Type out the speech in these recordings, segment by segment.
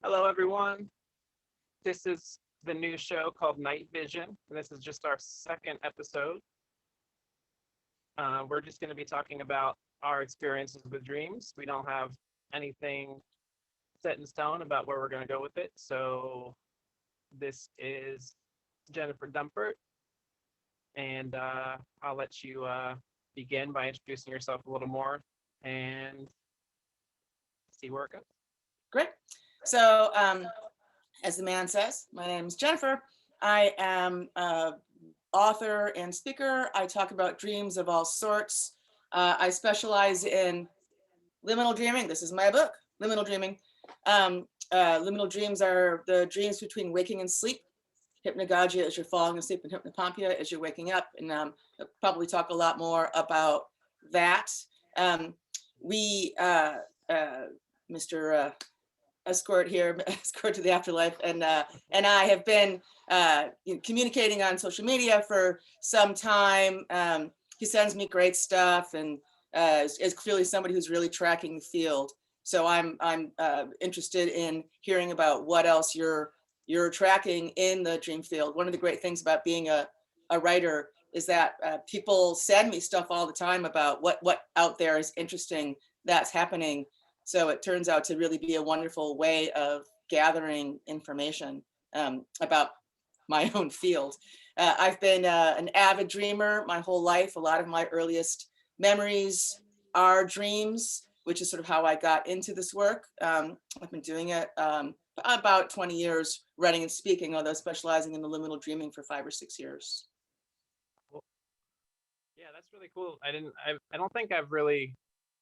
Hello, everyone. This is the new show called Night Vision. This is just our second episode. We're just going to be talking about our experiences with dreams. We don't have anything set in stone about where we're going to go with it. So, this is Jennifer Dumpert, and I'll let you begin by introducing yourself a little more and see where it goes. Great. So, as the man says, my name is Jennifer. I am an author and speaker. I talk about dreams of all sorts. I specialize in liminal dreaming. This is my book, Liminal Dreaming. Liminal dreams are the dreams between waking and sleep. Hypnagogia is you're falling asleep, and hypnopompia is you're waking up. And I'll probably talk a lot more about that. Mr. Escort here, Escort to the Afterlife, and I have been communicating on social media for some time. He sends me great stuff, and is clearly somebody who's really tracking the field. So I'm interested in hearing about what else you're tracking in the dream field. One of the great things about being a writer is that people send me stuff all the time about what out there is interesting that's happening. So it turns out to really be a wonderful way of gathering information about my own field. I've been an avid dreamer my whole life. A lot of my earliest memories are dreams, which is sort of how I got into this work. I've been doing it about 20 years, writing and speaking, although specializing in the liminal dreaming for 5 or 6 years. Cool. Yeah, that's really cool. I don't think I've really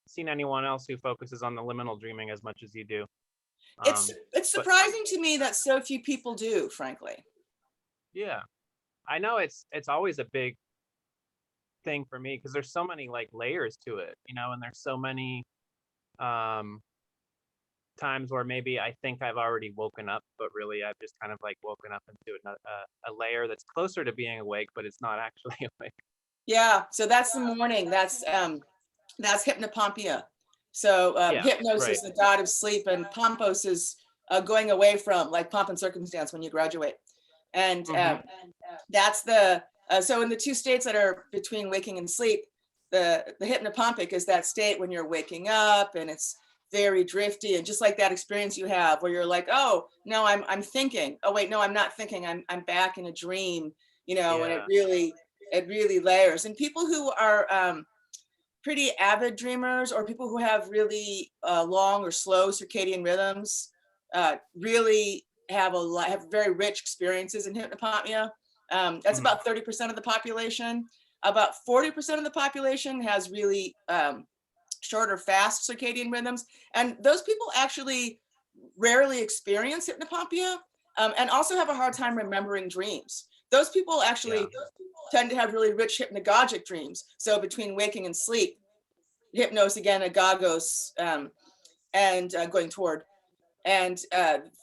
seen anyone else who focuses on the liminal dreaming as much as you do. It's surprising to me that so few people do, frankly. Yeah, I know it's always a big thing for me because there's so many like layers to it, and there's so many times where maybe I think I've already woken up, but really I've just kind of like woken up into a layer that's closer to being awake, but it's not actually awake. Yeah, so that's the morning. That's hypnopompia. So Yeah, hypnos right. is the god of sleep, and pompos is going away from, like pomp and circumstance when you graduate. And that's the so in the two states that are between waking and sleep, the hypnopompic is that state when you're waking up and it's very drifty, and just like that experience you have where you're like, oh no, I'm thinking, oh wait, no, I'm not thinking, I'm back in a dream, Yeah. and it really layers. And people who are pretty avid dreamers, or people who have really long or slow circadian rhythms, really have very rich experiences in hypnopompia. That's about 30% of the population. About 40% of the population has really short or fast circadian rhythms, and those people actually rarely experience hypnopompia, and also have a hard time remembering dreams. Those people actually tend to have really rich hypnagogic dreams. So between waking and sleep, hypnos again, agagos, and going toward. And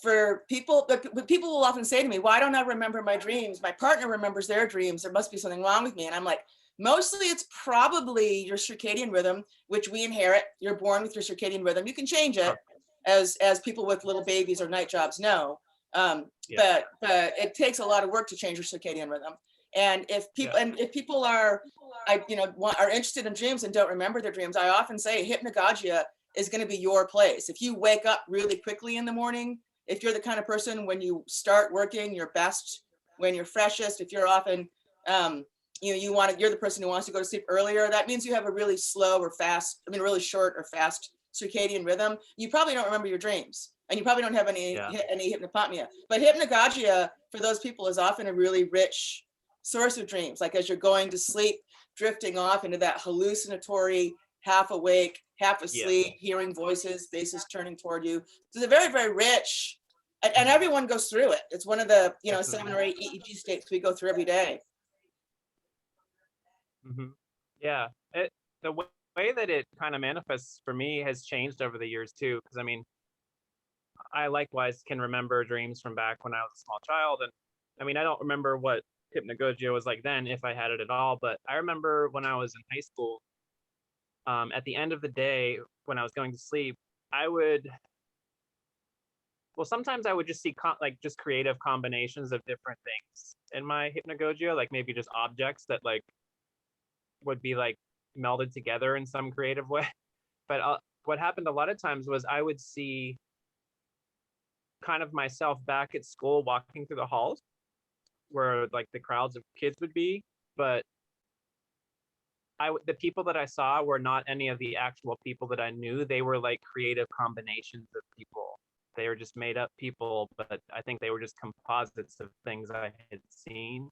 for people, but people will often say to me, why don't I remember my dreams? My partner remembers their dreams. There must be something wrong with me. And I'm like, mostly it's probably your circadian rhythm, which we inherit. You're born with your circadian rhythm. You can change it, as people with little babies or night jobs know. But it takes a lot of work to change your circadian rhythm. And if people are interested in dreams and don't remember their dreams, I often say hypnagogia is going to be your place. If you wake up really quickly in the morning, if you're the kind of person when you start working your best, when you're freshest, if you're often you're the person who wants to go to sleep earlier, that means you have a really slow or fast, really short or fast circadian rhythm. You probably don't remember your dreams, and you probably don't have any hypnopompia. But hypnagogia for those people is often a really rich source of dreams, like as you're going to sleep, drifting off into that hallucinatory, half awake, half asleep, hearing voices, faces turning toward you. So it's a very, very rich, and everyone goes through it. It's one of the 7 or 8 EEG states we go through every day. Yeah, the way that it kind of manifests for me has changed over the years too, because I likewise can remember dreams from back when I was a small child, and I don't remember what hypnagogia was like then, if I had it at all, but I remember when I was in high school, at the end of the day when I was going to sleep, I would well, sometimes I would just see like just creative combinations of different things in my hypnagogia, like maybe just objects that like would be like melded together in some creative way. But what happened a lot of times was I would see kind of myself back at school walking through the halls where like the crowds of kids would be, but the people that I saw were not any of the actual people that I knew. They were like creative combinations of people. They were just made up people, but I think they were just composites of things I had seen.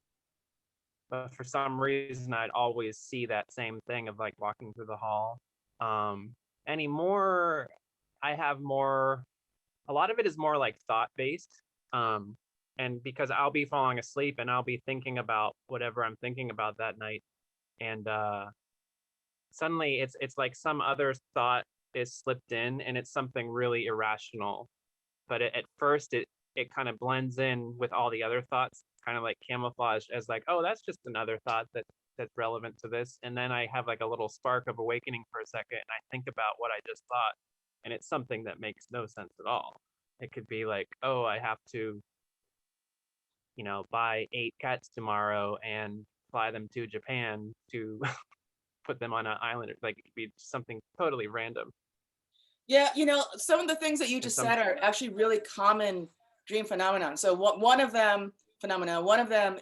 But for some reason, I'd always see that same thing of like walking through the hall. Anymore, I have more, a lot of it is more like thought based. And because I'll be falling asleep and I'll be thinking about whatever I'm thinking about that night. And suddenly it's like some other thought is slipped in and it's something really irrational. But at first it kind of blends in with all the other thoughts, kind of like camouflaged as like, oh, that's just another thought that's relevant to this. And then I have like a little spark of awakening for a second and I think about what I just thought. And it's something that makes no sense at all. It could be like, oh, I have to, buy 8 cats tomorrow and fly them to Japan to put them on an island. Like it could be something totally random. Yeah, some of the things that you just said are actually really common dream phenomenon. So one of them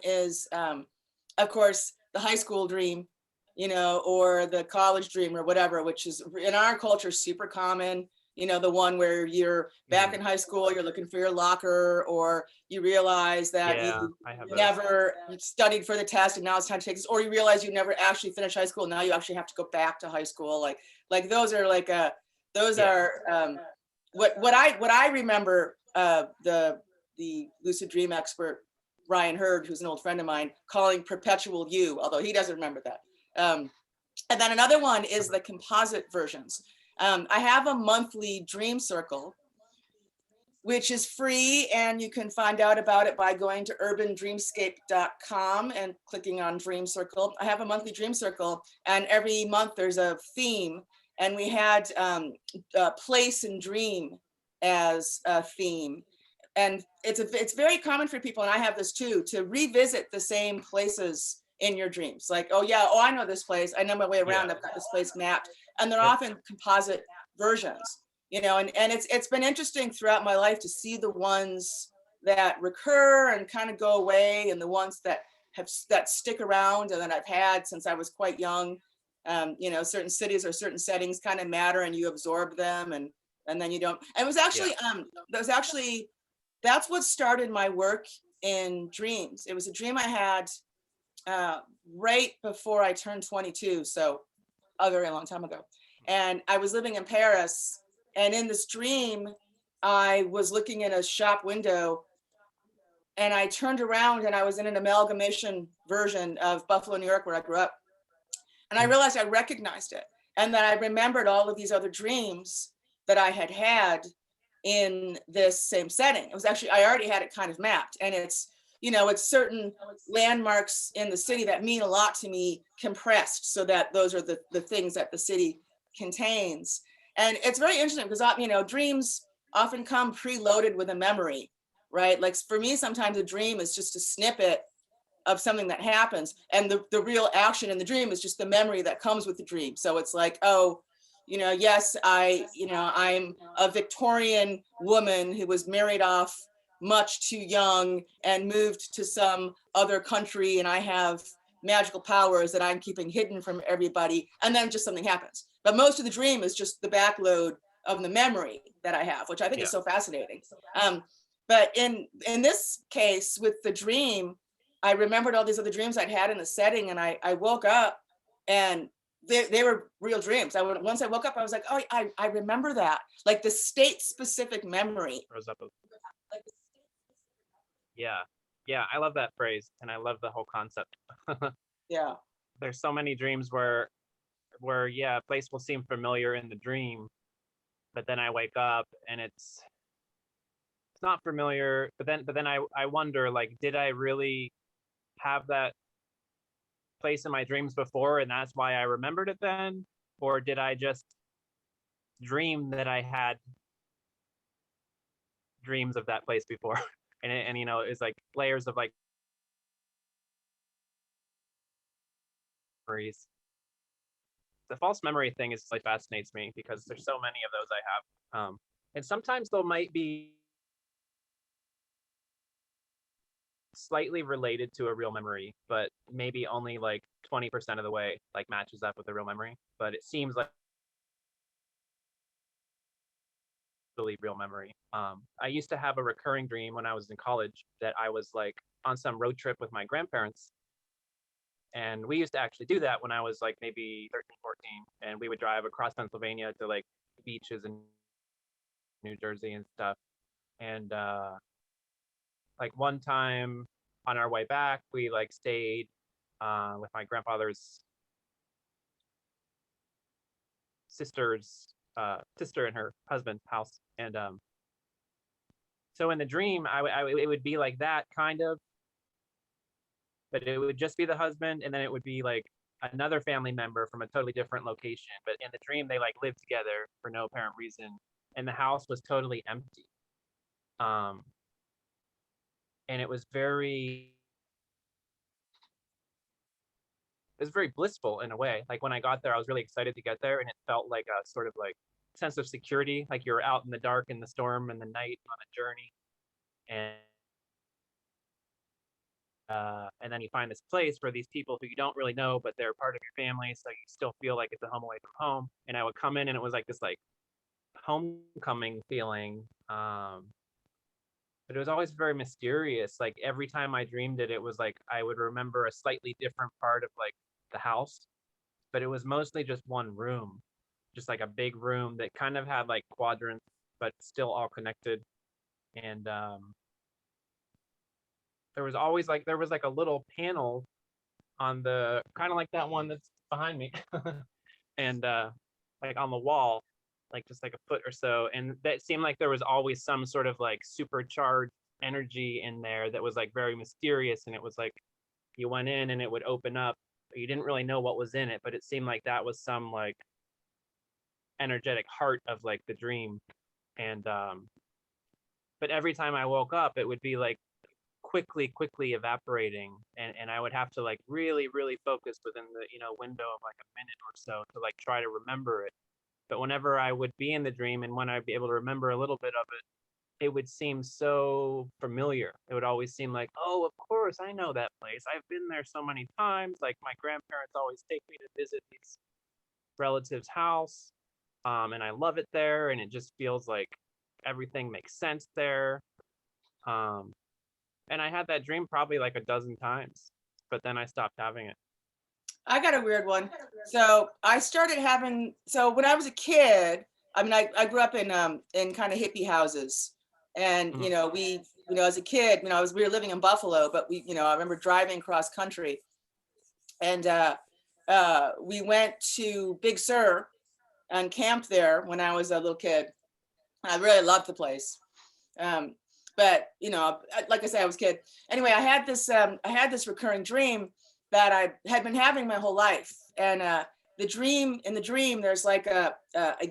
is, of course, the high school dream, or the college dream or whatever, which is in our culture super common. The one where you're back in high school, you're looking for your locker, or you realize that you never studied for the test and now it's time to take this, or you realize you never actually finished high school. Now you actually have to go back to high school. Like those are like are what I remember, the lucid dream expert Ryan Hurd, who's an old friend of mine, calling perpetual you, although he doesn't remember that. And then another one is the composite versions. I have a monthly dream circle, which is free, and you can find out about it by going to urbandreamscape.com and clicking on Dream Circle. I have a monthly dream circle, and every month there's a theme, and we had place and dream as a theme. And it's very common for people, and I have this too, to revisit the same places in your dreams. Like, I know this place. I know my way around. I've got this place mapped. And they're often composite versions, and it's been interesting throughout my life to see the ones that recur and kind of go away, and the ones that stick around and that I've had since I was quite young. Certain cities or certain settings kind of matter, and you absorb them, and then you don't. And it was actually that's what started my work in dreams. It was a dream I had right before I turned 22, so a very long time ago. And I was living in Paris, and in this dream, I was looking in a shop window, and I turned around and I was in an amalgamation version of Buffalo, New York, where I grew up. And I realized I recognized it. And then I remembered all of these other dreams that I had had in this same setting. It was actually, I already had it kind of mapped. And it's certain landmarks in the city that mean a lot to me compressed, so that those are the things that the city contains. And it's very interesting because, dreams often come preloaded with a memory, right? Like for me, sometimes a dream is just a snippet of something that happens, and the real action in the dream is just the memory that comes with the dream. So it's like, yes, I'm a Victorian woman who was married off much too young and moved to some other country, and I have magical powers that I'm keeping hidden from everybody, and then just something happens. But most of the dream is just the backload of the memory that I have, which I think is so fascinating. But in this case with the dream, I remembered all these other dreams I'd had in the setting, and I woke up and they were real dreams. Once I woke up, I was like, oh, I remember that. Like the state specific memory. Yeah, I love that phrase, and I love the whole concept. Yeah. There's so many dreams where a place will seem familiar in the dream, but then I wake up and it's not familiar. But then I wonder, like, did I really have that place in my dreams before, and that's why I remembered it then? Or did I just dream that I had dreams of that place before. And you know, it's like layers of like memories. The false memory thing is like fascinates me because there's so many of those I have. And sometimes they might be slightly related to a real memory, but maybe only like 20% of the way like matches up with a real memory. But it seems like really real memory. I used to have a recurring dream when I was in college that I was like on some road trip with my grandparents. And we used to actually do that when I was like maybe 13, 14. And we would drive across Pennsylvania to like beaches in New Jersey and stuff. And like one time on our way back, we like stayed with my grandfather's sister and her husband's house. And so in the dream, it would be like that kind of, but it would just be the husband, and then it would be like another family member from a totally different location. But in the dream, they like lived together for no apparent reason, and the house was totally empty. Um, and it was very blissful in a way. Like when I got there, I was really excited to get there, and it felt like a sort of like sense of security, like you're out in the dark, in the storm, in the night on a journey, and then you find this place for these people who you don't really know, but they're part of your family, so you still feel like it's a home away from home. And I would come in, and it was like this like homecoming feeling, but it was always very mysterious. Like every time I dreamed it, it was like I would remember a slightly different part of like the house, but it was mostly just one room, just like a big room that kind of had like quadrants, but still all connected. And there was like a little panel on the kind of like that one that's behind me, and like on the wall, like just like a foot or so, and that seemed like there was always some sort of like supercharged energy in there that was like very mysterious, and it was like you went in and it would open up, but you didn't really know what was in it, but it seemed like that was some like energetic heart of like the dream. And but every time I woke up, it would be like quickly evaporating, and I would have to like really focus within the window of like a minute or so to like try to remember it. But whenever I would be in the dream and when I'd be able to remember a little bit of it, it would seem so familiar. It would always seem like, oh, of course I know that place, I've been there so many times. Like my grandparents always take me to visit these relatives house, and I love it there, and it just feels like everything makes sense there. um and I had that dream probably like a dozen times, but then I stopped having it. I got a weird one. So I started having, so when I was a kid, I mean, I grew up in kind of hippie houses. And, Mhm. as a kid, we were living in Buffalo, but I remember driving cross country, and we went to Big Sur and camped there when I was a little kid. I really loved the place. Um, but like I said, I was a kid. Anyway, I had this recurring dream that I had been having my whole life. And in the dream, there's like a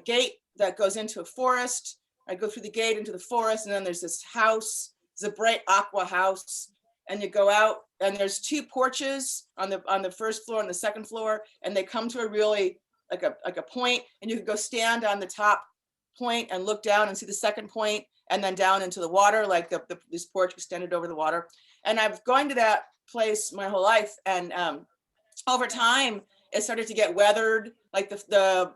gate that goes into a forest. I go through the gate into the forest, and then there's this house. It's a bright aqua house, and you go out, and there's two porches on the first floor and the second floor, and they come to a really like a point, and you can go stand on the top point and look down and see the second point, and then down into the water, like this porch extended over the water. And I've gone to that place my whole life, and over time it started to get weathered, like the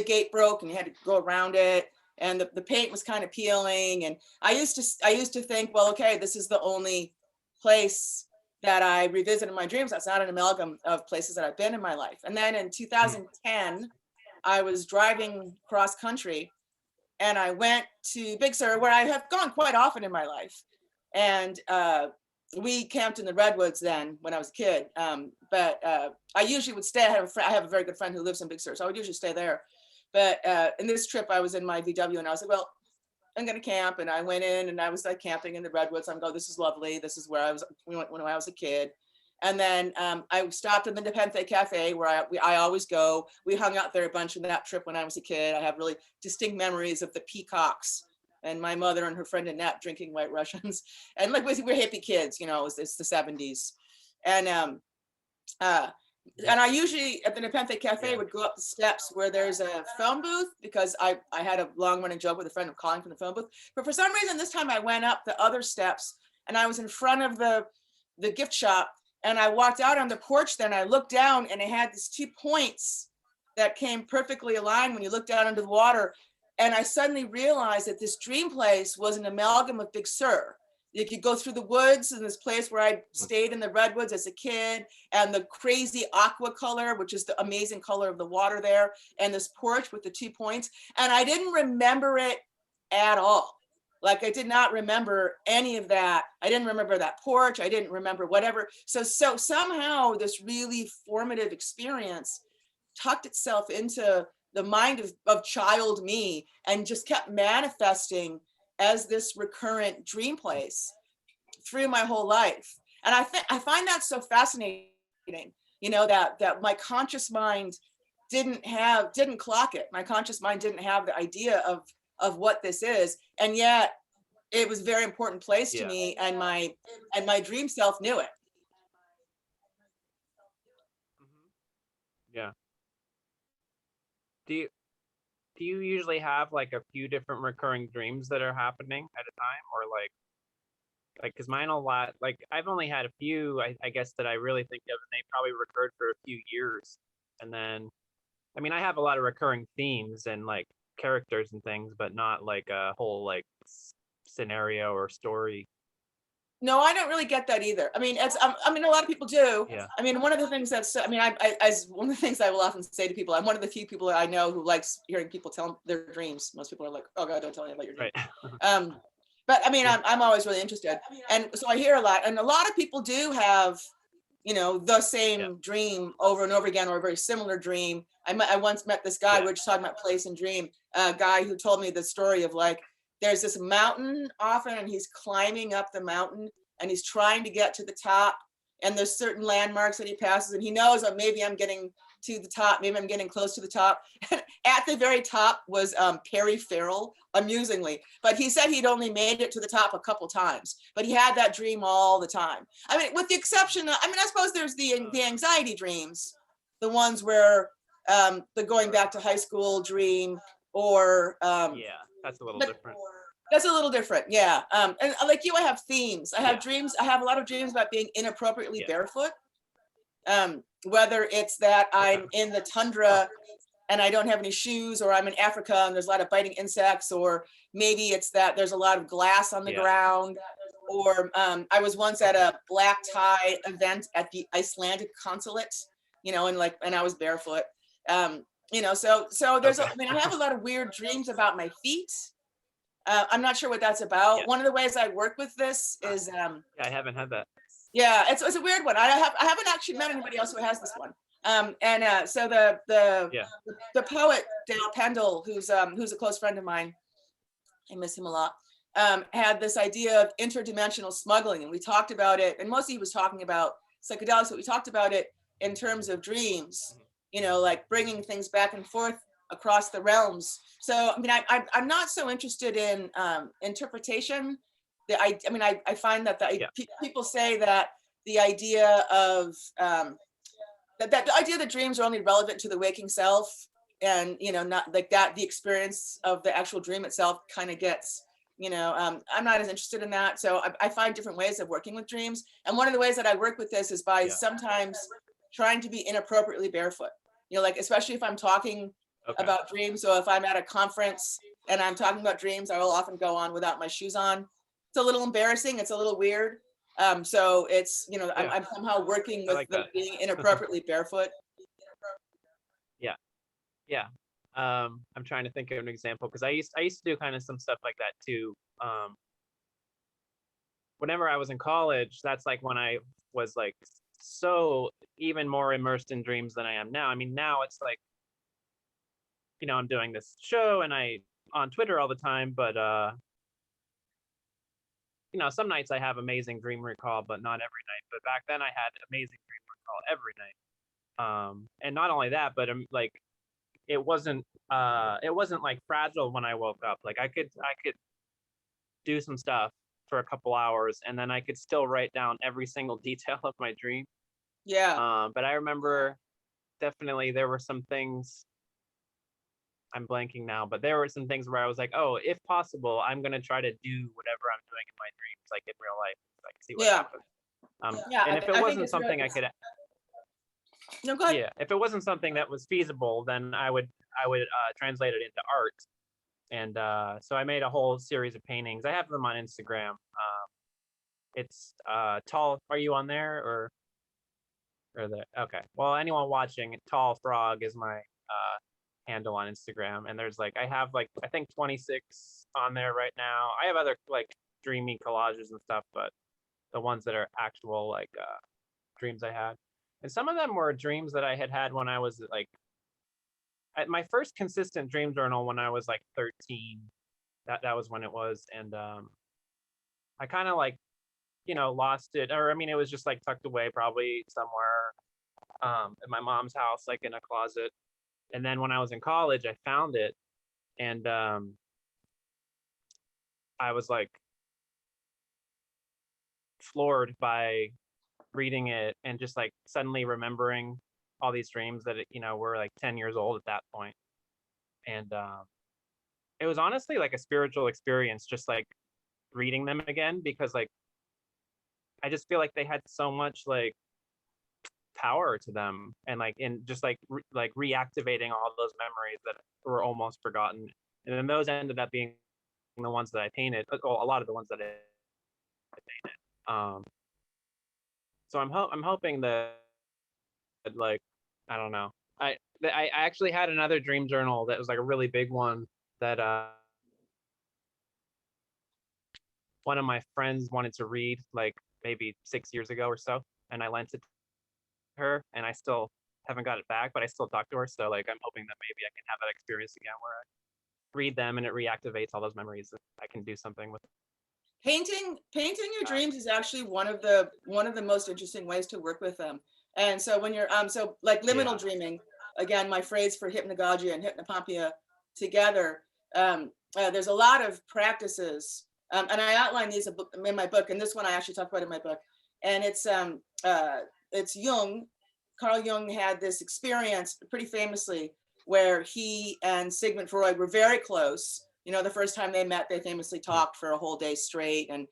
gate broke and you had to go around it, and the paint was kind of peeling. And I used to think, well, okay, this is the only place that I revisit in my dreams. That's not an amalgam of places that I've been in my life. And then in 2010, I was driving cross country, and I went to Big Sur, where I have gone quite often in my life. And we camped in the redwoods then when I was a kid. But I usually would stay. I have a very good friend who lives in Big Sur, so I would usually stay there. But in this trip, I was in my VW, and I was like, well, I'm going to camp. And I went in, and I was like camping in the redwoods. I'm going, this is lovely. This is where we went when I was a kid. And then I stopped in the Nepenthe Cafe, where I always go. We hung out there a bunch on that trip when I was a kid. I have really distinct memories of the peacocks and my mother and her friend Annette drinking White Russians. And like, we're hippie kids, you know, it's the 70s. And and I usually at the Nepenthe Cafe would go up the steps where there's a phone booth, because I had a long running joke with a friend of calling from the phone booth. But for some reason, this time I went up the other steps and I was in front of the gift shop, and I walked out on the porch. Then I looked down and it had these 2 points that came perfectly aligned when you looked out into the water. And I suddenly realized that this dream place was an amalgam of Big Sur. You could go through the woods in this place where I stayed in the redwoods as a kid, and the crazy aqua color, which is the amazing color of the water there, and this porch with the 2 points. And I didn't remember it at all. Like, I did not remember any of that. I didn't remember that porch. I didn't remember whatever. So somehow this really formative experience tucked itself into the mind of child me and just kept manifesting as this recurrent dream place through my whole life. And I find that so fascinating, you know, that my conscious mind didn't clock it. My conscious mind didn't have the idea of what this is. And yet it was a very important place to me, and my dream self knew it. Yeah. Do you usually have like a few different recurring dreams that are happening at a time, or like because mine a lot, like I've only had a few, I guess, that I really think of, and they probably recurred for a few years. And then, I mean, I have a lot of recurring themes and like characters and things, but not like a whole like scenario or story. No, I don't really get that either. I mean, I mean, a lot of people do. Yeah. I mean, one of the things I mean, as one of the things I will often say to people, I'm one of the few people that I know who likes hearing people tell their dreams. Most people are like, "Oh God, don't tell me about your dream." Right. But I mean, I'm always really interested, and so I hear a lot, and a lot of people do have, you know, the same dream over and over again, or a very similar dream. I once met this guy. We were just talking about place and dream. A guy who told me the story of like, there's this mountain often, and he's climbing up the mountain, and he's trying to get to the top, and there's certain landmarks that he passes, and he knows that maybe I'm getting to the top, maybe I'm getting close to the top. At the very top was Perry Farrell, amusingly, but he said he'd only made it to the top a couple times, but he had that dream all the time. I mean, with the exception of, I mean, I suppose there's the anxiety dreams, the ones where the going back to high school dream, or that's a little different. That's a little different, yeah. And like you, I have themes. I have dreams. I have a lot of dreams about being inappropriately barefoot. Whether it's that I'm in the tundra and I don't have any shoes, or I'm in Africa and there's a lot of biting insects, or maybe it's that there's a lot of glass on the ground, or I was once at a black tie event at the Icelandic consulate, you know, and I was barefoot. You know, so there's I mean, I have a lot of weird dreams about my feet. I'm not sure what that's about. One of the ways I work with this is I haven't had that. Yeah, it's a weird one. I haven't actually met anybody else who has this one. So the poet Dale Pendle, who's a close friend of mine, I miss him a lot, had this idea of interdimensional smuggling, and we talked about it. And mostly he was talking about psychedelics, but we talked about it in terms of dreams. You know, like bringing things back and forth across the realms. So I mean, I'm not so interested in interpretation. I mean, I find that people say that the idea of that the idea that dreams are only relevant to the waking self, and you know, not like that the experience of the actual dream itself kind of gets, you know, I'm not as interested in that. So I find different ways of working with dreams, and one of the ways that I work with this is by sometimes trying to be inappropriately barefoot. You know, like especially if I'm talking about dreams. So if I'm at a conference and I'm talking about dreams, I will often go on without my shoes on. It's a little embarrassing. It's a little weird. So it's, you know, I'm somehow working with being inappropriately barefoot. Yeah. I'm trying to think of an example, because I used to do kind of some stuff like that too. Whenever I was in college, that's like when I was like so even more immersed in dreams than I am now. I mean, now it's like, you know, I'm doing this show and I on Twitter all the time, but you know, some nights I have amazing dream recall, but not every night. But back then I had amazing dream recall every night. And not only that, but like it wasn't like fragile when I woke up. Like I could do some stuff for a couple hours, and then I could still write down every single detail of my dream. Yeah. But I remember definitely there were some things, I'm blanking now, but there were some things where I was like, oh, if possible, I'm gonna try to do whatever I'm doing in my dreams, like in real life, like see what Yeah. happens. Yeah. And if it I think wasn't it's really, something I could, no, go ahead. yeah, if it wasn't something that was feasible, then I would translate it into art. And so I made a whole series of paintings. I have them on Instagram. It's tall. Are you on there or the? Okay. Well, anyone watching, Tall Frog is my handle on Instagram, and there's like I have like I think 26 on there right now. I have other like dreamy collages and stuff, but the ones that are actual like dreams I had, and some of them were dreams that I had had when I was like at my first consistent dream journal when I was like 13. That was when it was, and I kind of like lost it, or I mean it was just like tucked away probably somewhere at my mom's house, like in a closet. And then when I was in college, I found it, and I was like floored by reading it and just like suddenly remembering all these dreams that were like 10 years old at that point. And it was honestly like a spiritual experience, just like reading them again, because like I just feel like they had so much like power to them, and like in just like like reactivating all those memories that were almost forgotten. And then those ended up being the ones that I painted, well, a lot of the ones that I painted. So I'm hoping that like I don't know. I actually had another dream journal that was like a really big one that one of my friends wanted to read like maybe 6 years ago or so, and I lent it to her, and I still haven't got it back, but I still talk to her. So like I'm hoping that maybe I can have that experience again where I read them and it reactivates all those memories that I can do something with. Painting your dreams is actually one of the most interesting ways to work with them. And so when you're so like liminal Yeah. dreaming, again, my phrase for hypnagogia and hypnopompia together, there's a lot of practices, and I outline these in my book, and this one I actually talk about in my book. And it's Jung. Carl Jung had this experience pretty famously where he and Sigmund Freud were very close. The first time they met, they famously talked for a whole day straight. And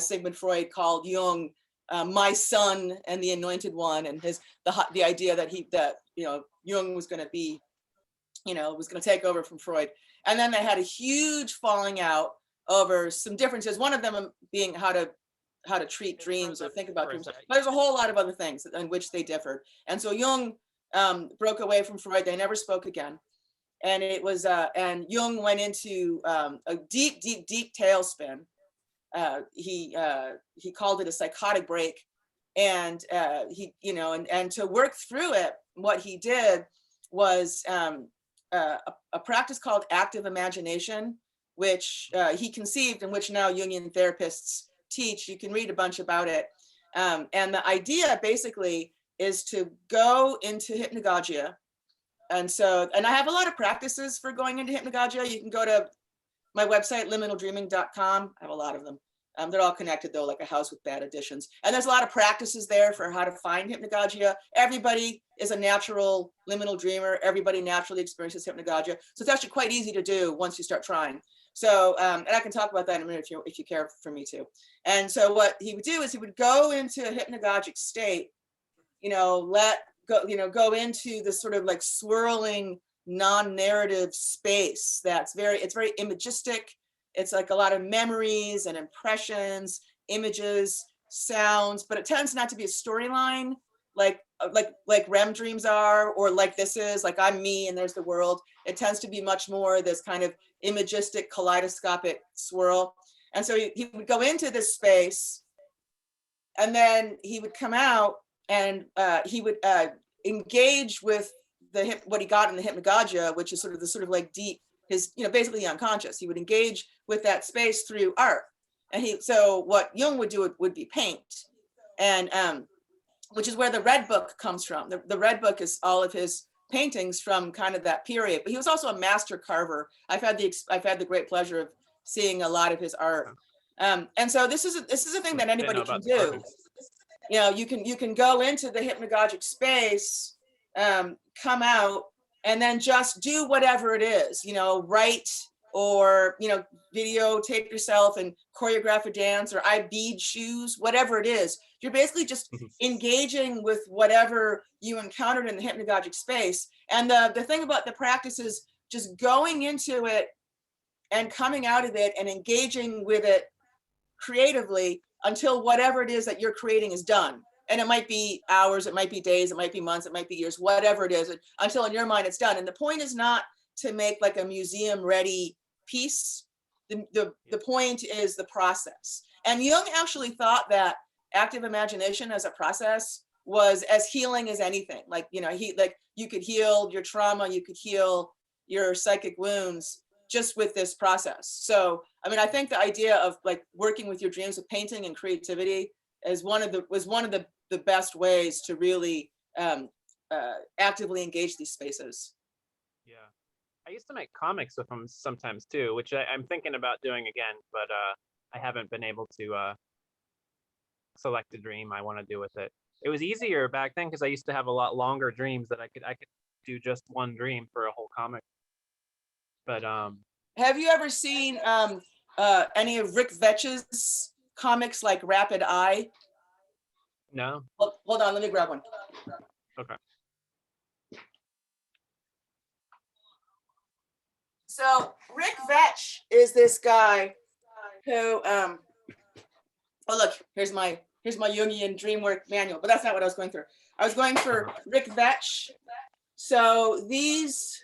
Sigmund Freud called Jung my son and the anointed one, and the idea that Jung was going to be, was going to take over from Freud. And then they had a huge falling out over some differences. One of them being how to treat dreams or think about dreams. But there's a whole lot of other things in which they differed. And so Jung broke away from Freud. They never spoke again. And it was, and Jung went into a deep tailspin. He called it a psychotic break, and and to work through it, what he did was a practice called active imagination, which he conceived, and which now Jungian therapists teach. You can read a bunch about it, and the idea basically is to go into hypnagogia. And I have a lot of practices for going into hypnagogia. You can go to my website, liminaldreaming.com. I have a lot of them. They're all connected though, like a house with bad additions. And there's a lot of practices there for how to find hypnagogia. Everybody is a natural liminal dreamer. Everybody naturally experiences hypnagogia. So it's actually quite easy to do once you start trying. So, and I can talk about that in a minute if you care for me to. And so what he would do is he would go into a hypnagogic state, go into this sort of like swirling non-narrative space it's very imagistic. It's like a lot of memories and impressions, images, sounds, but it tends not to be a storyline like REM dreams are, or like this is like I'm me and there's the world. It tends to be much more this kind of imagistic kaleidoscopic swirl. And so he would go into this space, and then he would come out, and he would engage with what he got in the hypnagogia, which is sort of like deep, basically the unconscious. He would engage with that space through art. And so what Jung would do would be paint, and which is where the Red Book comes from. The Red Book is all of his paintings from kind of that period. But he was also a master carver. I've had the great pleasure of seeing a lot of his art. And so this is a thing that Didn't anybody know can about do. sparkles. You know, you can go into the hypnagogic space, come out, and then just do whatever it is, you know, write, or, you know, videotape yourself and choreograph a dance, or I bead shoes, whatever it is. You're basically just engaging with whatever you encountered in the hypnagogic space. And the thing about the practice is just going into it and coming out of it and engaging with it creatively until whatever it is that you're creating is done. And it might be hours, it might be days, it might be months, it might be years, whatever it is, until in your mind it's done. And the point is not to make like a museum ready piece. The point is the process. And Jung actually thought that active imagination as a process was as healing as anything. Like, you know, you could heal your trauma, you could heal your psychic wounds just with this process. So, I mean, I think the idea of like working with your dreams with painting and creativity was one of the best ways to really actively engage these spaces. Yeah. I used to make comics with them sometimes too, which I'm thinking about doing again, but I haven't been able to select a dream I want to do with it. It was easier back then because I used to have a lot longer dreams that I could do just one dream for a whole comic. But have you ever seen any of Rick Vetch's comics like Rapid Eye? no. Hold on, let me grab one. Okay. So Rick Vetch is this guy who oh look, here's my Jungian dream work manual, but that's not what I was going through. I was going for Rick Vetch. So this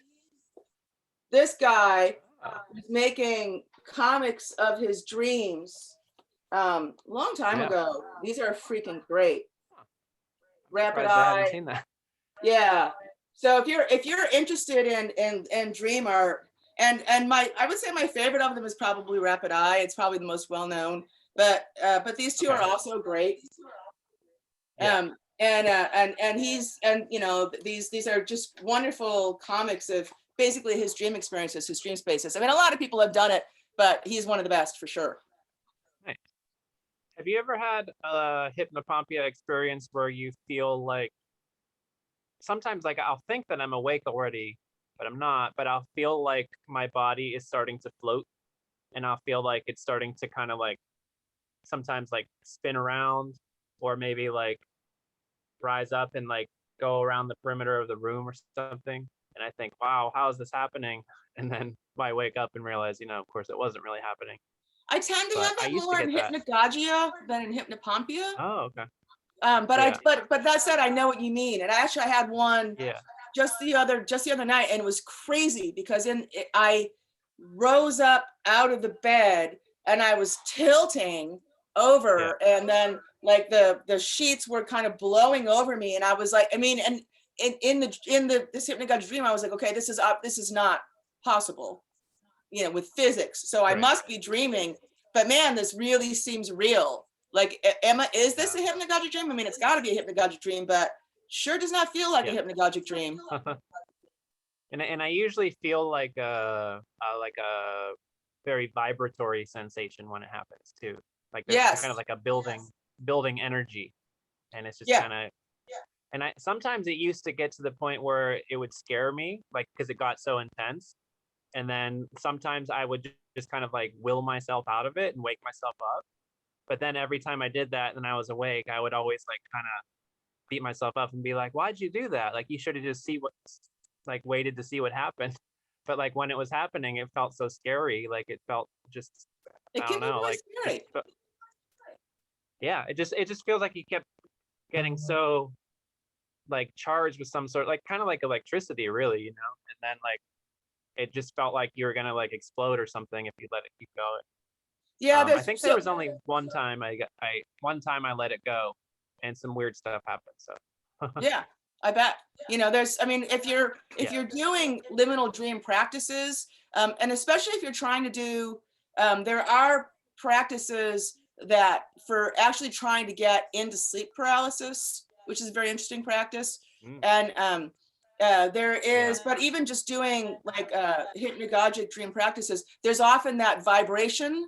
guy was making comics of his dreams long time ago. These are freaking great. Rapid Eye. I haven't seen that. Yeah. So if you're interested in dream art, and I would say my favorite of them is probably Rapid Eye. It's probably the most well known, but these two are also great. Yeah. And you know, these are just wonderful comics of basically his dream experiences, his dream spaces. I mean, a lot of people have done it, but he's one of the best for sure. Nice. Have you ever had a hypnopompia experience where you feel like sometimes like I'll think that I'm awake already, but I'm not, but I'll feel like my body is starting to float, and I'll feel like it's starting to kind of like sometimes like spin around, or maybe like rise up and like go around the perimeter of the room or something. And I think, wow, how is this happening? And then I wake up and realize, you know, of course it wasn't really happening. I tend to have that more in hypnagogia than in hypnopompia. Oh, okay. But that said, I know what you mean. And actually I had one just the other night, and it was crazy because I rose up out of the bed and I was tilting over, and then like the sheets were kind of blowing over me, and I was like, I mean, and in this hypnagogic dream, I was like, okay, this is not possible, you know, with physics. So I must be dreaming, but man, this really seems real. Like, is this a hypnagogic dream? I mean, it's got to be a hypnagogic dream, but sure does not feel like a hypnagogic dream. And I usually feel like a very vibratory sensation when it happens too. Like there's kind of like a building energy, and it's just kind of. And sometimes it used to get to the point where it would scare me, like because it got so intense. And then sometimes I would just kind of like will myself out of it and wake myself up. But then every time I did that and I was awake, I would always like kind of beat myself up and be like, why'd you do that? Like you should have just waited to see what happened. But like when it was happening, it felt so scary. Like it felt just, I don't know, like scary. It just feels like he kept getting so like charged with some sort, like kind of like electricity, really, you know. And then like it just felt like you were gonna like explode or something if you let it keep going. I think there was only one time I let it go, and some weird stuff happened. So yeah, I bet. You know, if you're doing liminal dream practices, and especially if you're trying to do, there are practices that for actually trying to get into sleep paralysis, which is a very interesting practice. And there is, but even just doing like hypnagogic dream practices, there's often that vibration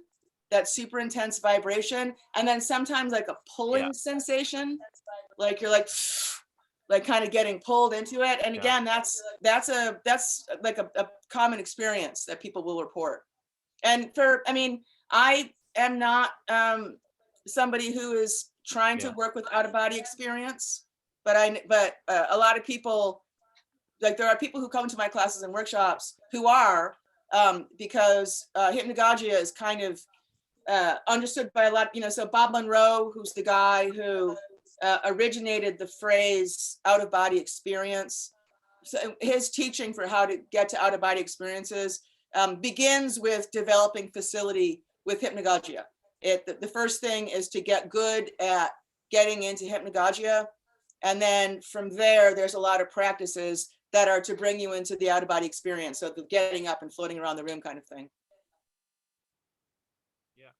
that super intense vibration, and then sometimes like a pulling sensation, like you're like kind of getting pulled into it. And again, that's like a common experience that people will report. And I mean, I am not somebody who is trying to work with out of body experience, but a lot of people, like there are people who come to my classes and workshops who are, because hypnagogia is kind of understood by a lot, so Bob Monroe, who's the guy who originated the phrase out of body experience. So his teaching for how to get to out of body experiences begins with developing facility with hypnagogia. The first thing is to get good at getting into hypnagogia. And then from there, there's a lot of practices that are to bring you into the out of body experience. So the getting up and floating around the room kind of thing. Yeah.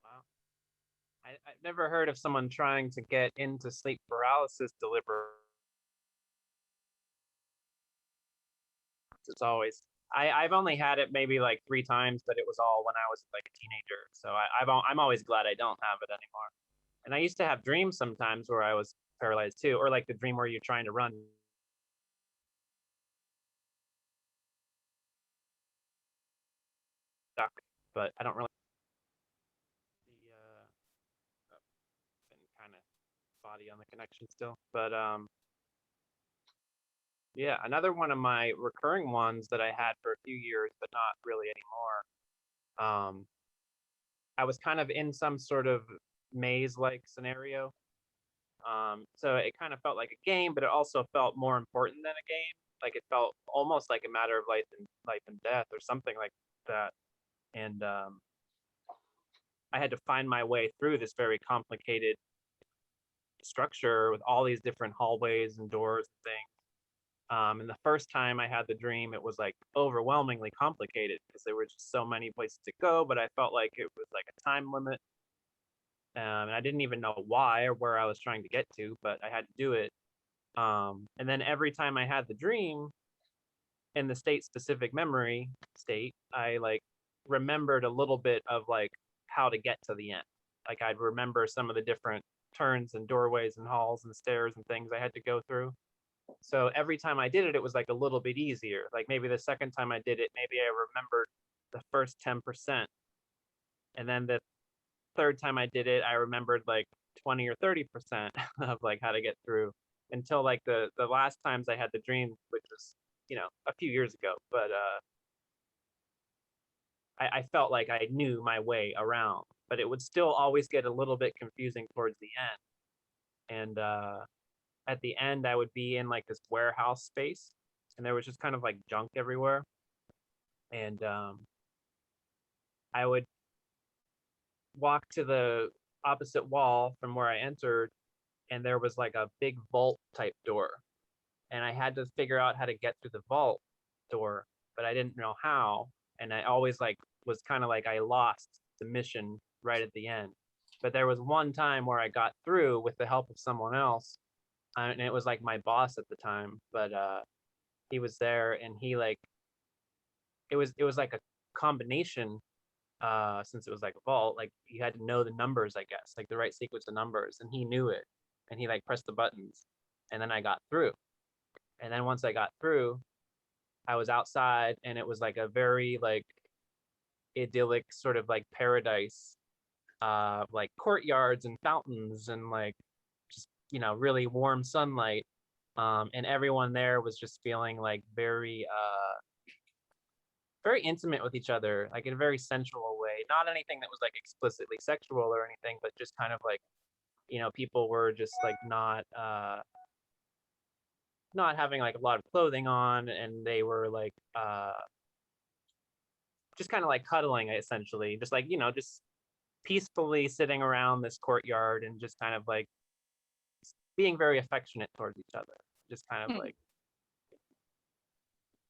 Wow. I've never heard of someone trying to get into sleep paralysis deliberately. It's always, I've only had it maybe like 3 times, but it was all when I was like a teenager. So I'm always glad I don't have it anymore. And I used to have dreams sometimes where I was paralyzed too, or like the dream where you're trying to run. Stuck, but I don't really. The been kind of spotty on the connection still, but yeah, another one of my recurring ones that I had for a few years, but not really anymore. I was kind of in some sort of maze-like scenario. So it kind of felt like a game, but it also felt more important than a game. Like it felt almost like a matter of life and death or something like that. And I had to find my way through this very complicated structure with all these different hallways and doors and things. And the first time I had the dream, it was like overwhelmingly complicated because there were just so many places to go, but I felt like it was like a time limit. And I didn't even know why or where I was trying to get to, but I had to do it. And then every time I had the dream in the state specific memory state, I like remembered a little bit of like how to get to the end. Like I'd remember some of the different turns and doorways and halls and stairs and things I had to go through. So every time I did it, it was like a little bit easier. Like maybe the second time I did it, maybe I remembered the first 10%. And then the third time I did it, I remembered like 20 or 30% of like how to get through until like the last times I had the dream, which was, a few years ago. But I felt like I knew my way around, but it would still always get a little bit confusing towards the end. And at the end, I would be in like this warehouse space, and there was just kind of like junk everywhere. And I would walk to the opposite wall from where I entered, and there was like a big vault type door. And I had to figure out how to get through the vault door, but I didn't know how. And I always like was kind of like I lost the mission right at the end. But there was one time where I got through with the help of someone else, and it was like my boss at the time, but he was there, and he like it was like a combination, since it was like a vault, like you had to know the numbers, I guess, like the right sequence of numbers, and he knew it, and he like pressed the buttons, and then I got through. And then once I got through, I was outside, and it was like a very like idyllic sort of like paradise, like courtyards and fountains and like just really warm sunlight, and everyone there was just feeling like very intimate with each other, like in a very sensual way. Not anything that was like explicitly sexual or anything, but just kind of like people were just like not having like a lot of clothing on, and they were like just kind of like cuddling essentially, just like just peacefully sitting around this courtyard and just kind of like being very affectionate towards each other, just kind of like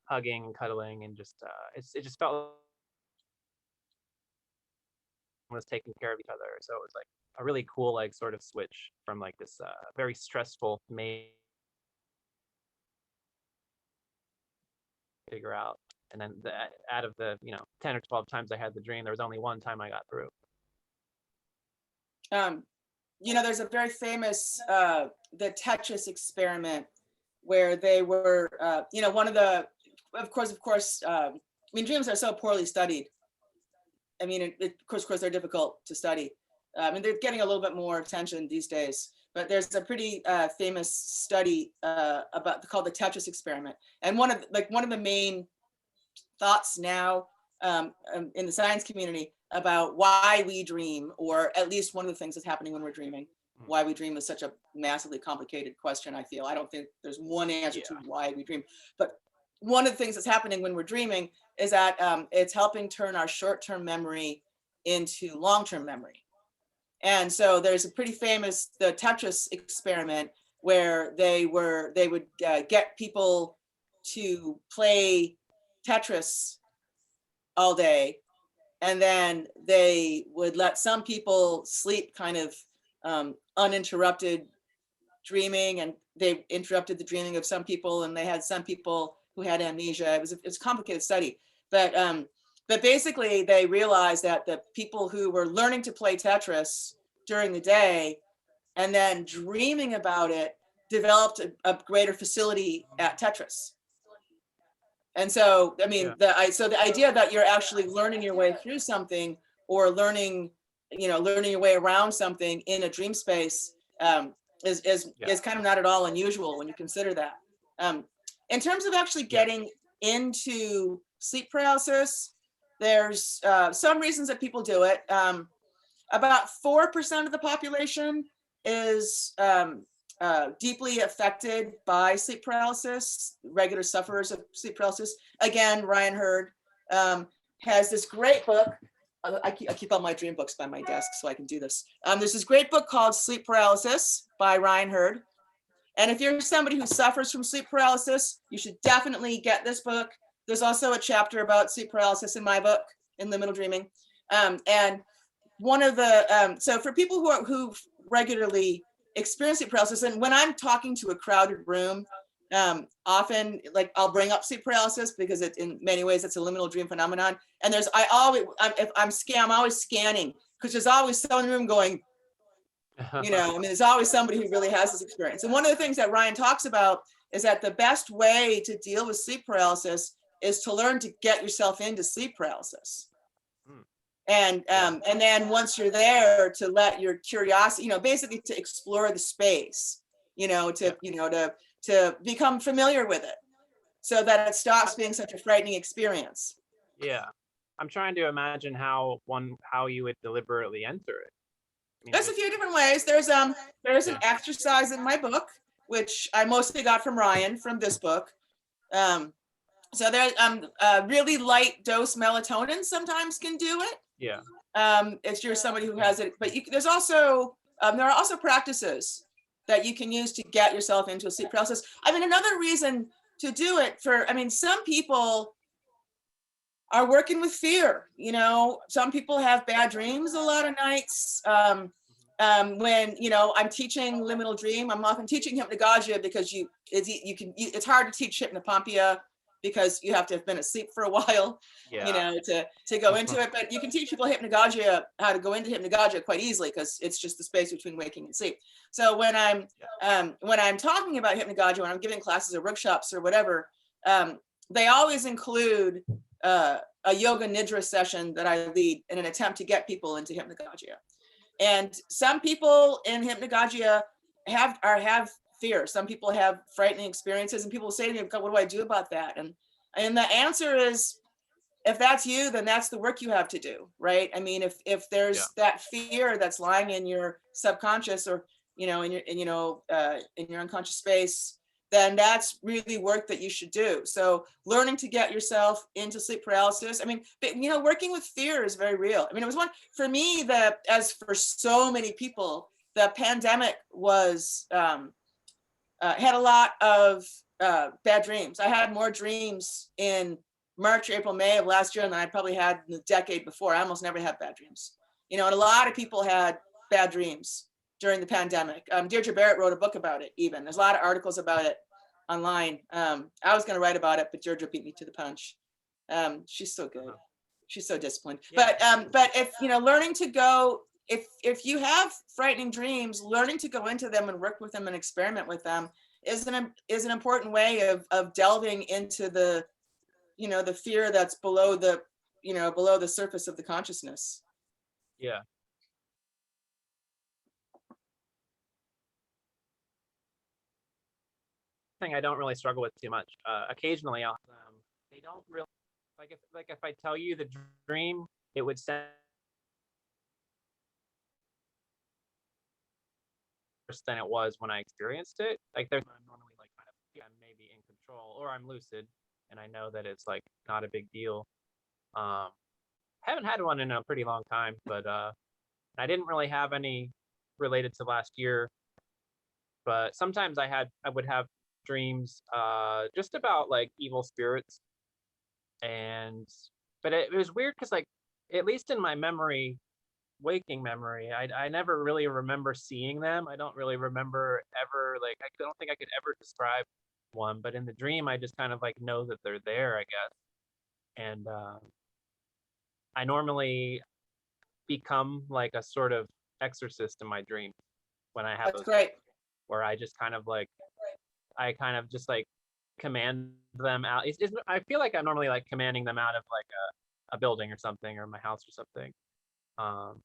hugging and cuddling, and just it just felt like was taking care of each other. So it was like a really cool like sort of switch from like this very stressful may figure out. And then out of the 10 or 12 times I had the dream, there was only one time I got through. There's a very famous the Tetris experiment where they were one of the of course dreams are so poorly studied. Of course they're difficult to study. They're getting a little bit more attention these days, but there's a pretty famous study called the Tetris experiment. And one of the main thoughts now in the science community about why we dream, or at least one of the things that's happening when we're dreaming, why we dream is such a massively complicated question. I don't think there's one answer to why we dream, but one of the things that's happening when we're dreaming is that it's helping turn our short-term memory into long-term memory. And so there's a pretty famous, the Tetris experiment, where they would get people to play Tetris all day, and then they would let some people sleep kind of uninterrupted dreaming, and they interrupted the dreaming of some people, and they had some people who had amnesia. It was a complicated study, but basically they realized that the people who were learning to play Tetris during the day and then dreaming about it developed a greater facility at Tetris. And so, the idea that you're actually learning your way through something, or learning your way around something in a dream space is kind of not at all unusual when you consider that. In terms of actually getting into sleep paralysis, there's some reasons that people do it. About 4% of the population is deeply affected by sleep paralysis, regular sufferers of sleep paralysis. Again, Ryan Hurd has this great book. I keep all my dream books by my desk so I can do this. There's this great book called Sleep Paralysis by Ryan Hurd. And if you're somebody who suffers from sleep paralysis, you should definitely get this book. There's also a chapter about sleep paralysis in my book, in Liminal Dreaming. And one of the, so for people who regularly experience sleep paralysis, and when I'm talking to a crowded room, often I'll bring up sleep paralysis because in many ways it's a liminal dream phenomenon. And I'm always scanning, because there's always someone in the room going, there's always somebody who really has this experience. And one of the things that Ryan talks about is that the best way to deal with sleep paralysis is to learn to get yourself into sleep paralysis. And then once you're there, to let your curiosity, basically to explore the space, to become familiar with it, so that it stops being such a frightening experience. Yeah, I'm trying to imagine how you would deliberately enter it. There's a few different ways. There's an exercise in my book, which I mostly got from Ryan from this book. So there's really light dose melatonin sometimes can do it. Yeah. If you're somebody who has it, but there are also practices that you can use to get yourself into a sleep paralysis. Another reason to do it some people are working with fear. Some people have bad dreams a lot of nights. When I'm teaching liminal dream, I'm often teaching hypnagogia, because it's hard to teach hypnopompia because you have to have been asleep for a while, to go into it. But you can teach people hypnagogia, how to go into hypnagogia quite easily, because it's just the space between waking and sleep. So when I'm talking about hypnagogia, when I'm giving classes or workshops or whatever, they always include a yoga nidra session that I lead in an attempt to get people into hypnagogia. And some people in hypnagogia have fear. Some people have frightening experiences, and people say to me, "God, what do I do about that?" And the answer is, if that's you, then that's the work you have to do, right? If there's that fear that's lying in your subconscious, or in your unconscious space, then that's really work that you should do. So learning to get yourself into sleep paralysis. Working with fear is very real. It was one for me that, as for so many people, the pandemic was had a lot of bad dreams. I had more dreams in March, April, May of last year than I probably had in the decade before. I almost never had bad dreams. And a lot of people had bad dreams during the pandemic. Deirdre Barrett wrote a book about it even. There's a lot of articles about it online. I was going to write about it, but Deirdre beat me to the punch. She's so good. Uh-huh. She's so disciplined. Yeah. But if learning to go, if you have frightening dreams, learning to go into them and work with them and experiment with them is an important way of delving into the the fear that's below the surface of the consciousness. Yeah. Thing I don't really struggle with too much. Occasionally, they don't really if I tell you the dream, it would sound worse than it was when I experienced it. Like there's I'm normally like kind of I'm maybe in control or I'm lucid, and I know that it's like not a big deal. Um, haven't had one in a pretty long time, but I didn't really have any related to last year. But sometimes I would have dreams just about like evil spirits, and but it was weird because like at least in my memory, waking memory, I never really remember seeing them. I don't really remember ever like I don't think I could ever describe one, but in the dream I just kind of like know that they're there, I guess. And I normally become like a sort of exorcist in my dream when I have That's those great. dreams, where I just kind of like I kind of just like command them out. I feel like I'm normally like commanding them out of like a building or something or my house or something. Um,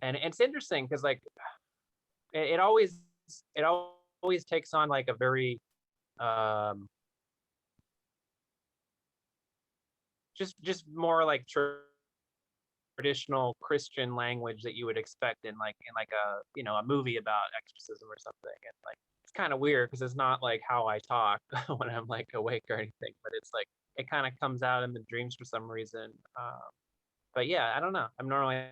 and it's interesting because like it always it always takes on like a very um, just more like traditional Christian language that you would expect in like a a movie about exorcism or something. And like it's kind of weird because it's not like how I talk when I'm like awake or anything, but it's like it kind of comes out in the dreams for some reason. But yeah, I don't know. I'm normally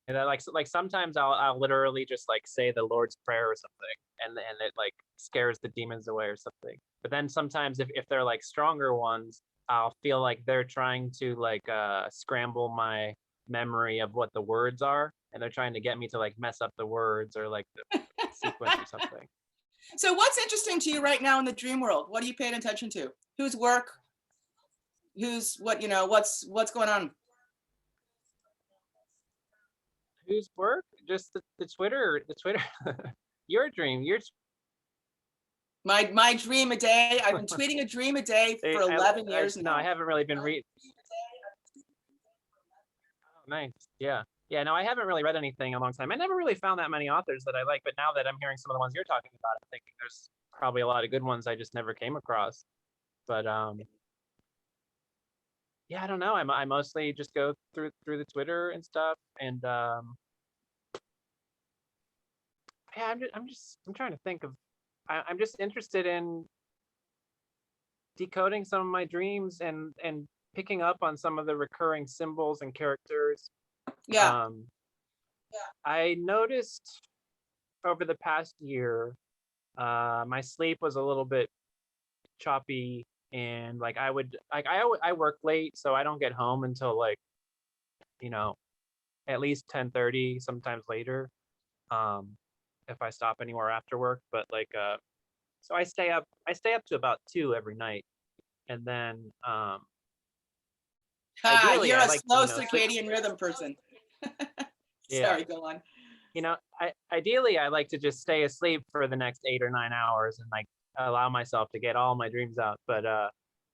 and I like sometimes I'll literally just like say the Lord's Prayer or something, and it like scares the demons away or something. But then sometimes if they're like stronger ones, I'll feel like they're trying to like scramble my memory of what the words are, and they're trying to get me to like mess up the words or like the sequence or something. So what's interesting to you right now in the dream world? What are you paying attention to? Whose work? Who's what? What's going on? Whose work? Just the Twitter, your dream, your My dream a day. I've been tweeting a dream a day for 11 years now. No, I haven't really been reading. Oh, nice. Yeah. Yeah, no, I haven't really read anything in a long time. I never really found that many authors that I like, but now that I'm hearing some of the ones you're talking about, I'm thinking there's probably a lot of good ones I just never came across. But yeah, I don't know. I mostly just go through the Twitter and stuff, and yeah, I'm trying to think of. I'm just interested in decoding some of my dreams and picking up on some of the recurring symbols and characters. Yeah. I noticed over the past year, my sleep was a little bit choppy, and like I work late, so I don't get home until like you know at least 10:30, sometimes later. Um, if I stop anywhere after work, but like so I stay up to about 2 every night, and then ideally You're I a like slow sleep. circadian rhythm person. Yeah. Sorry, go on. Ideally I like to just stay asleep for the next 8 or 9 hours and like allow myself to get all my dreams out. But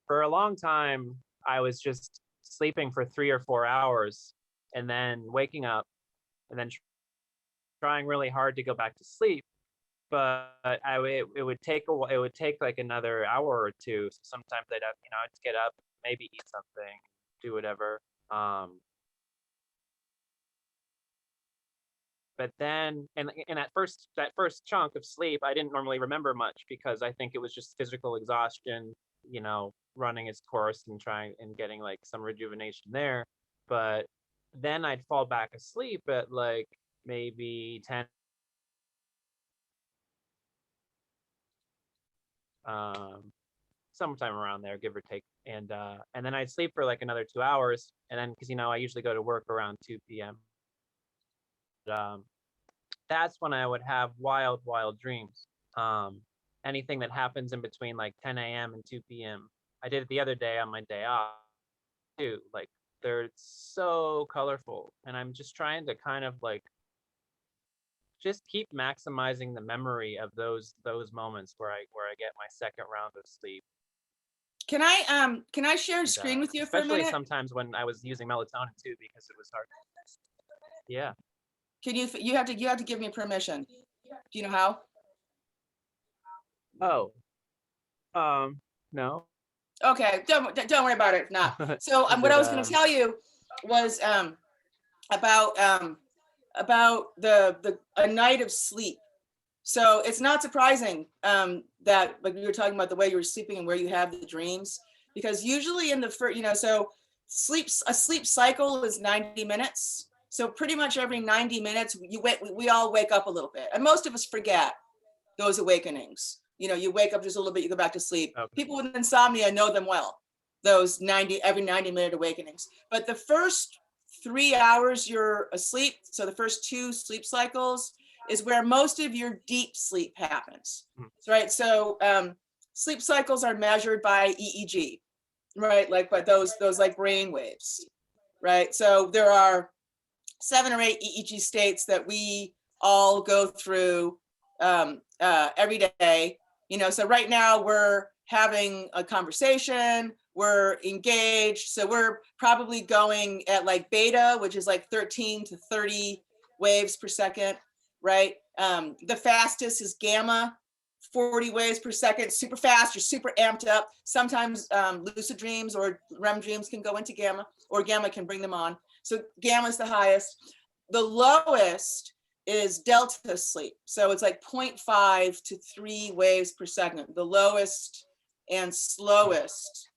for a long time, I was just sleeping for 3 or 4 hours and then waking up and then trying really hard to go back to sleep. But it would take it would take like another hour or two. So sometimes I'd get up, maybe eat something, do whatever. Um, but then and at first that first chunk of sleep I didn't normally remember much because I think it was just physical exhaustion, running its course and trying and getting like some rejuvenation there. But then I'd fall back asleep at like maybe 10 um sometime around there, give or take. And then I'd sleep for like another 2 hours, and then because I usually go to work around 2 p.m. um that's when I would have wild dreams. Um, anything that happens in between like 10 a.m. and 2 p.m. I did it the other day on my day off too. Like they're so colorful, and I'm just trying to kind of like just keep maximizing the memory of those moments where I get my second round of sleep. Can I share a screen with you for a Especially minute? sometimes when I was using melatonin too, because it was hard. Yeah. Can you have to give me permission. Do you know how? Oh. No. Okay, don't worry about it if not. So Is what I it was going to tell you was about the a night of sleep. So it's not surprising that, like we were talking about the way you were sleeping and where you have the dreams, because usually in the first, so a sleep cycle is 90 minutes. So pretty much every 90 minutes, we all wake up a little bit, and most of us forget those awakenings. You wake up just a little bit, you go back to sleep. Okay. People with insomnia know them well, those every 90-minute awakenings. But the first 3 hours you're asleep, so the first 2 sleep cycles, is where most of your deep sleep happens, right? So sleep cycles are measured by EEG, right? Like by those like brain waves, right? So there are 7 or 8 EEG states that we all go through every day. So right now we're having a conversation, we're engaged, so we're probably going at like beta, which is like 13 to 30 waves per second, right? The fastest is gamma, 40 waves per second, super fast, you're super amped up. Sometimes lucid dreams or REM dreams can go into gamma, or gamma can bring them on. So gamma is the highest. The lowest is delta sleep. So it's like 0.5 to 3 waves per second, the lowest and slowest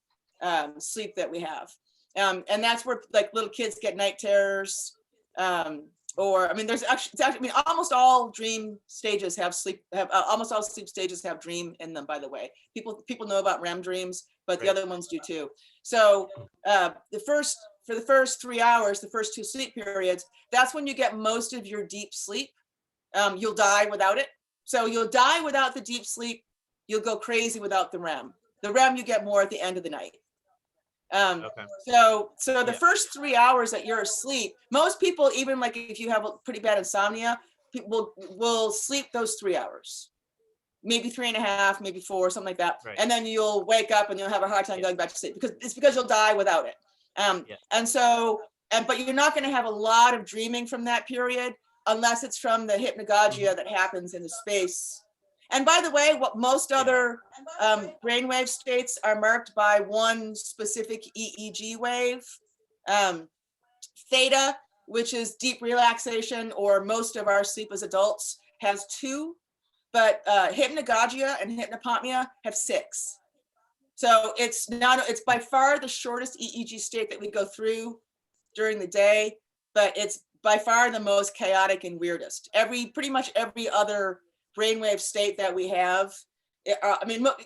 sleep that we have. And that's where like little kids get night terrors. There's actually, almost all dream stages almost all sleep stages have dream in them, by the way. People know about REM dreams, but the other ones do too. So for the first 3 hours, the first 2 sleep periods, that's when you get most of your deep sleep. You'll die without it. So you'll die without the deep sleep. You'll go crazy without the REM. The REM you get more at the end of the night. Okay. So the first 3 hours that you're asleep, most people, even like if you have a pretty bad insomnia, people will sleep those 3 hours, maybe 3.5, maybe 4, something like that. Right. And then you'll wake up and you'll have a hard time going back to sleep because you'll die without it. But you're not going to have a lot of dreaming from that period unless it's from the hypnagogia that happens in the space. And by the way, what most other brainwave states are marked by one specific EEG wave. Theta, which is deep relaxation, or most of our sleep as adults, has 2, but hypnagogia and hypnopomnia have 6. So it's by far the shortest EEG state that we go through during the day, but it's by far the most chaotic and weirdest. Pretty much every other brainwave state that we have,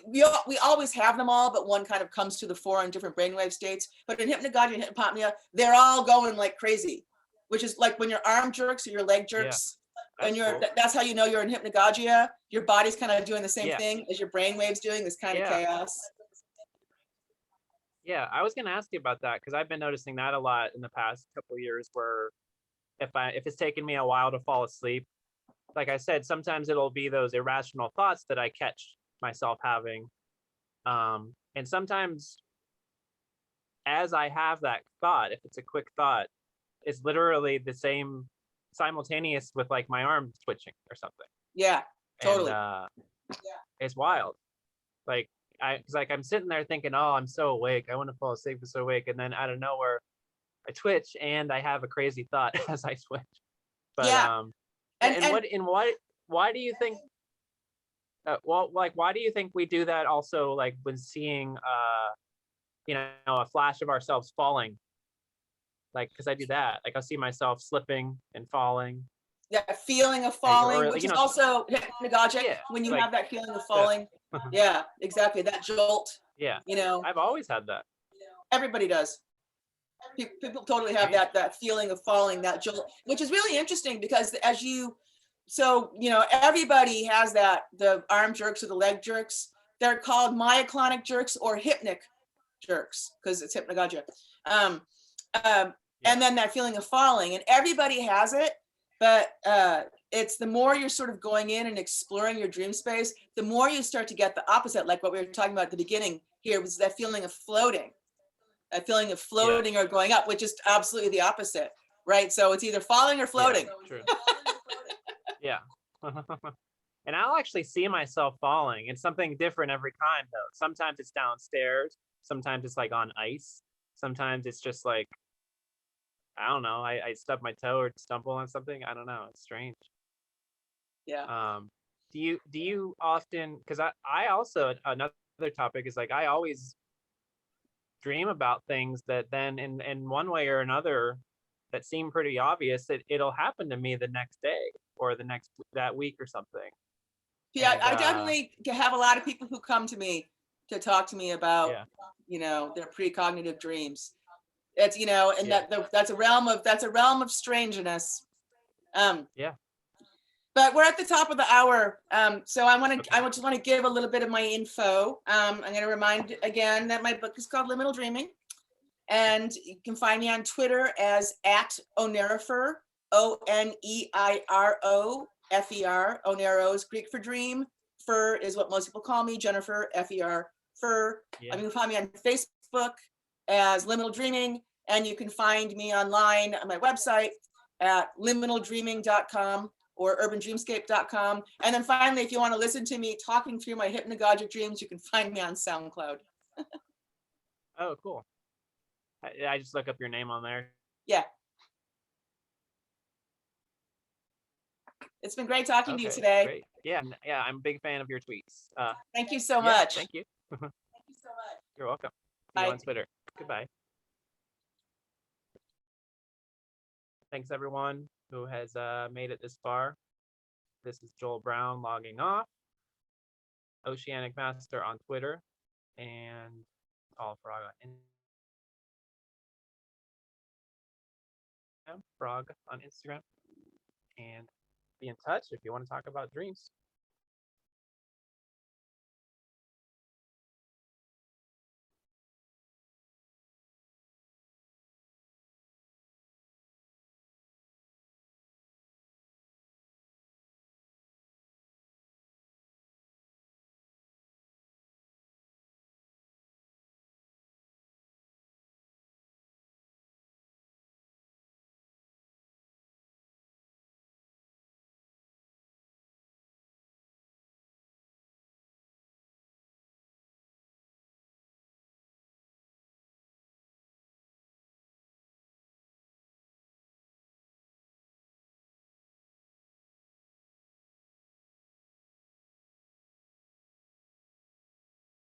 we always have them all, but one kind of comes to the fore in different brainwave states. But in hypnagogia and hypopnea, they're all going like crazy, which is like when your arm jerks or your leg jerks, and that's how you know you're in hypnagogia. Your body's kind of doing the same thing as your brainwave's doing, this kind of chaos. Yeah, I was going to ask you about that because I've been noticing that a lot in the past couple of years, where if it's taken me a while to fall asleep, like I said, sometimes it'll be those irrational thoughts that I catch myself having. And sometimes as I have that thought, if it's a quick thought, it's literally the same simultaneous with like my arm twitching or something. Yeah, totally. And it's wild. Because I'm sitting there thinking, oh, I'm so awake. I want to fall asleep. I'm so awake. And then out of nowhere, I twitch and I have a crazy thought as I twitch. But why do you think? Why do you think we do that? Also, like when seeing, a flash of ourselves falling. Like, because I do that. Like I'll see myself slipping and falling. Yeah, feeling of falling, which is also hypnagogic. Yeah, when you have that feeling of falling. Yeah, exactly. That jolt. Yeah. I've always had that. Everybody does. People totally have that feeling of falling, that jolt, which is really interesting because everybody has that, the arm jerks or the leg jerks. They're called myoclonic jerks or hypnic jerks, because it's hypnagogia. Um, Yeah. and then that feeling of falling, and everybody has it, but it's the more you're sort of going in and exploring your dream space, the more you start to get the opposite, like what we were talking about at the beginning here, was that feeling of floating. That feeling of floating or going up, which is absolutely the opposite, right? So it's either falling or floating. Yeah, true. Yeah. And I'll actually see myself falling. It's something different every time, though. Sometimes it's downstairs. Sometimes it's like on ice. Sometimes it's just like, I don't know. I stub my toe or stumble on something. I don't know. It's strange. Yeah. Do you often? Because I also, another topic is like I always dream about things that then in one way or another that seem pretty obvious that it'll happen to me the next day or that week or something. Yeah, And I definitely have a lot of people who come to me to talk to me about, yeah, their precognitive dreams. It's, and yeah, that's a realm of strangeness. yeah. But we're at the top of the hour. So Okay. I just want to give a little bit of my info. I'm going to remind again that my book is called Liminal Dreaming. And you can find me on Twitter as @Onerifer, ONEIROFER. Onero is Greek for dream. Fer is what most people call me, Jennifer, FER, Fer. Yeah. You can find me on Facebook as Liminal Dreaming, and you can find me online on my website at liminaldreaming.com or urbandreamscape.com. And then finally, if you want to listen to me talking through my hypnagogic dreams, you can find me on SoundCloud. Oh, cool. I just look up your name on there. Yeah. It's been great talking to you today. Great. Yeah, yeah. I'm a big fan of your tweets. Thank you so Yeah, much. thank you. Thank you so much. You're welcome. See Bye. you on Twitter. Goodbye. Thanks everyone who has made it this far. This is Joel Brown logging off. Oceanic Master on Twitter and Paul Frog on Instagram. And be in touch if you want to talk about dreams.